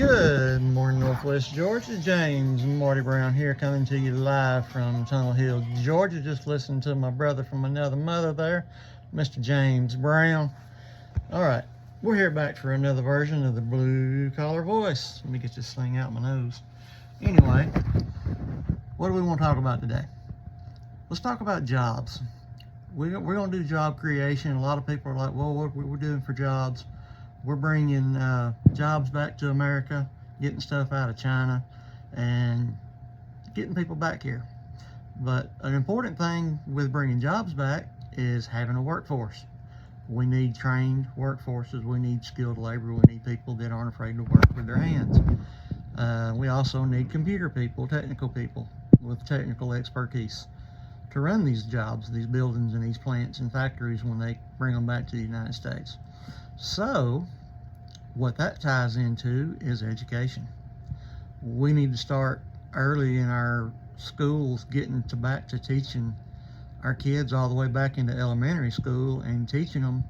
Good morning, Northwest Georgia. James and Marty Brown here, coming to you live from Tunnel Hill, Georgia. Just listening to my brother from another mother there, Mr. James Brown. All right, we're here back for another version of the Blue Collar Voice. Let me get this thing out my nose. Anyway, what do we want to talk about today? Let's talk about jobs. We're going to do job creation. A lot of people are like, well, what we're doing for jobs? We're bringing jobs back to America, getting stuff out of China, and getting people back here. But an important thing with bringing jobs back is having a workforce. We need trained workforces. We need skilled labor. We need people that aren't afraid to work with their hands. We also need computer people, technical people with technical expertise to run these jobs, these buildings and these plants and factories when they bring them back to the United States. So what that ties into is education. We need to start early in our schools, getting back to teaching our kids all the way back into elementary school and teaching them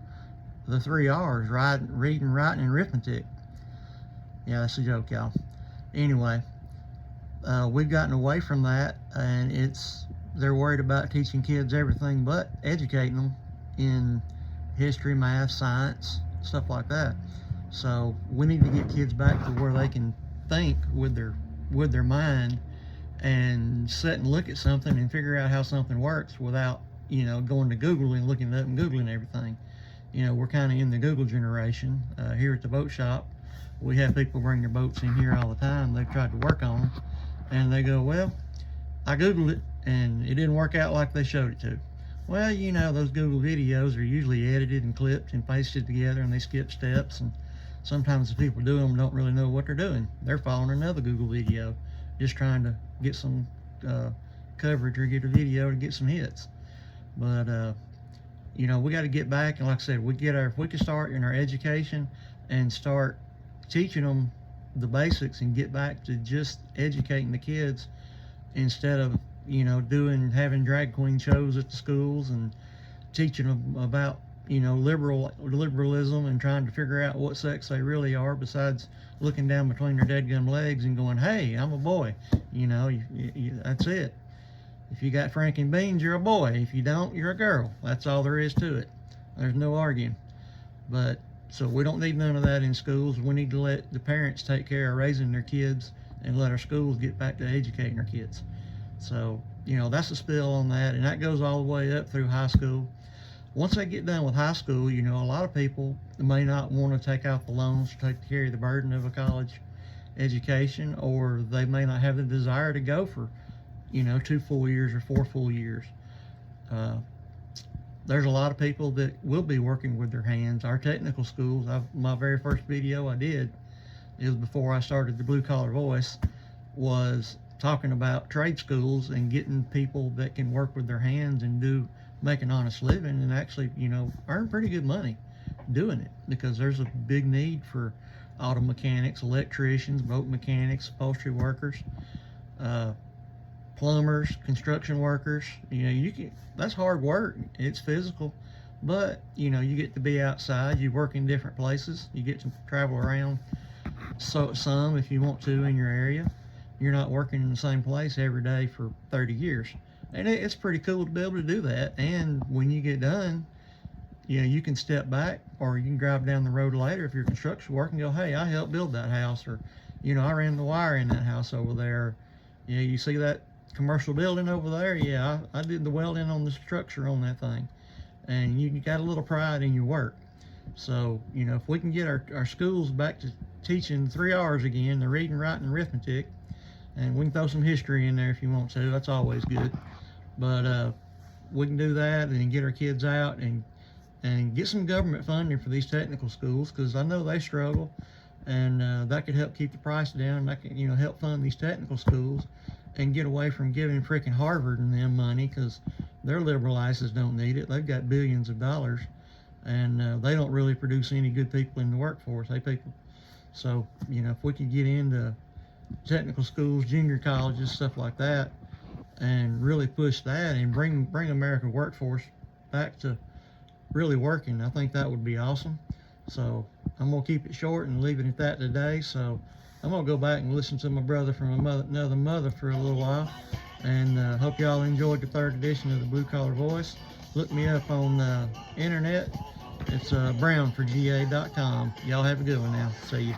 the 3 R's: reading, writing, and arithmetic. Yeah, that's a joke, y'all. Anyway, we've gotten away from that, and they're worried about teaching kids everything but educating them in history, math, science, stuff like that. So we need to get kids back to where they can think with their mind and sit and look at something and figure out how something works without, going to Google and looking it up and Googling everything. We're kind of in the Google generation. Here at the boat shop, we have people bring their boats in here all the time. They've tried to work on them, and they go, well, I Googled it and it didn't work out like they showed it to. Well, those Google videos are usually edited and clipped and pasted together, and they skip steps, and sometimes the people doing them don't really know what they're doing. They're following another Google video, just trying to get some coverage or get a video to get some hits. But we got to get back, and like I said, if we can start in our education and start teaching them the basics and get back to just educating the kids instead of having drag queen shows at the schools and teaching them about liberalism and trying to figure out what sex they really are, besides looking down between their dadgum legs and going, hey, I'm a boy. That's it. If you got Franken beans, you're a boy. If you don't, you're a girl. That's all there is to it. There's no arguing. But so we don't need none of that in schools. We need to let the parents take care of raising their kids and let our schools get back to educating our kids. So, that's a spill on that, and that goes all the way up through high school. Once they get done with high school, a lot of people may not want to take out the loans to carry the burden of a college education, or they may not have the desire to go for, 2 full years or 4 full years. There's a lot of people that will be working with their hands. Our technical schools, my very first video I did, it was before I started the Blue Collar Voice, was talking about trade schools and getting people that can work with their hands and make an honest living and actually, earn pretty good money doing it, because there's a big need for auto mechanics, electricians, boat mechanics, upholstery workers, plumbers, construction workers. That's hard work. It's physical, but you get to be outside. You work in different places. You get to travel around some if you want to in your area. You're not working in the same place every day for 30 years. And it's pretty cool to be able to do that. And when you get done, you can step back, or you can drive down the road later if you're construction work and go, hey, I helped build that house, or, I ran the wire in that house over there. You see that commercial building over there? Yeah, I did the welding on the structure on that thing. And you got a little pride in your work. So, if we can get our schools back to teaching 3 R's again, the reading, writing, and arithmetic, and we can throw some history in there if you want to. That's always good. But we can do that and get our kids out and get some government funding for these technical schools, because I know they struggle, and that could help keep the price down. That could help fund these technical schools and get away from giving freaking Harvard and them money, because their liberal asses don't need it. They've got billions of dollars, and they don't really produce any good people in the workforce. So if we could get into technical schools, junior colleges, stuff like that, and really push that and bring American workforce back to really working, I think that would be awesome. So I'm gonna keep it short and leave it at that today. So I'm gonna go back and listen to my brother from another mother for a little while. And hope y'all enjoyed the 3rd edition of the Blue Collar Voice. Look me up on the internet. It's brownforga.com. Y'all have a good one now. See you.